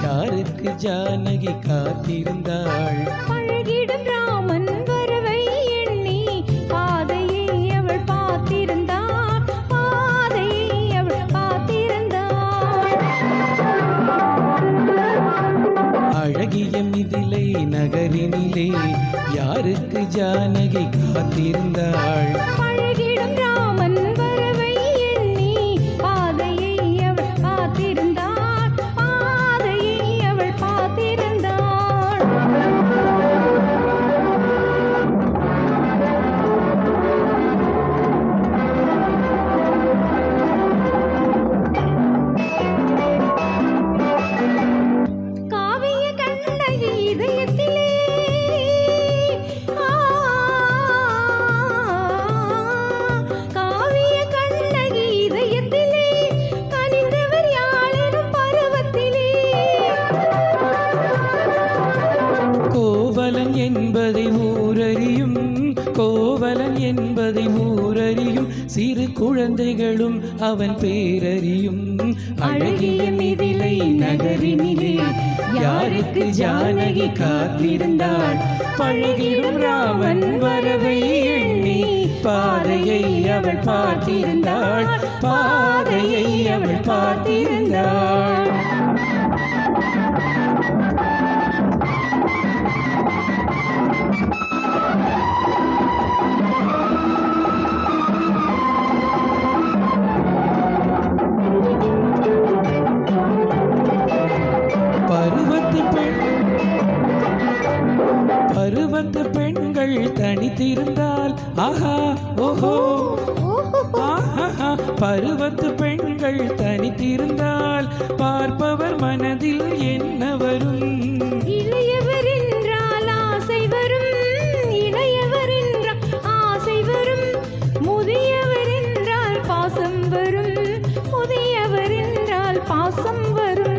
யாருக்கு ஜானகி காத்திருந்தாள். பழகிடும் ராமன் வரவை எண்ணி பாதையை அவள் பார்த்திருந்தாள். பாதையை அவள் பார்த்திருந்தாள். அழகிய மிதிலை நகரினிலே யாருக்கு ஜானகி காத்திருந்தாள். பழகிடும் ராமன் வரவை எண்ணி பாதையை அவள் பார்த்திருந்தாள். பாதையை அவள் பார்த்திருந்தாள். காவிய கண்ணகி இதயத்திலே காவிய கண்ணகி இதயத்திலே கனிந்தவர் யாழெனும் பருவத்திலே கோவலன் என்பதை ஊரறியும், கோவலன் என்பதை ஊரறியும், சிறு குழந்தைகளும் அவன் பேரறியும். அழகிய மிதிலை நகரினிலே யாருக்கு ஜானகி காத்திருந்தாள். பழகிடும் ராமன் வரவை எண்ணி பாதையை அவள் பார்த்திருந்தாள். பாதையை அவள் பார்த்திருந்தாள். பருவத்து பெண்கள் தனித்திருந்தால் ஆஹா ஓஹோ ஆஹா. பருவத்து பெண்கள் தனித்திருந்தால் பார்ப்பவர் மனதில் என்ன வரும். இளையவர் என்றால் ஆசை வரும். இளையவர் என்றால் ஆசை வரும். முதியவர் என்றால் பாசம் வரும். முதியவர் என்றால் பாசம் வரும்.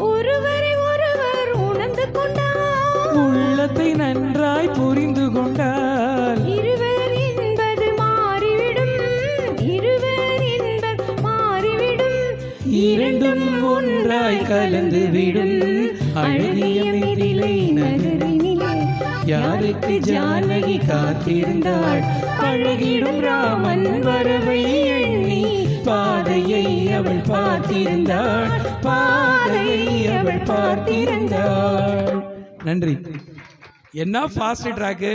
ஒருவரை ஒருவர் உணர்ந்து கொண்டால், உள்ளத்தை நன்றாய் புரிந்து கொண்டால், இருவர் என்பது மாறிவிடும். இருவர் என்பது மாறிவிடும். இரண்டும் ஒன்றாய் கலந்து விடும். அழகிய மிதிலை நகரினிலே யாருக்கு ஜானகி காத்திருந்தாள். பழகிடும் ராமன் வரவை எண்ணி பாதையை அவள் பார்த்திருந்தாள். பாதையை அவள் பார்த்திருந்தாள். நன்றி. என்ன ஃபாஸ்ட் ட்ராக்.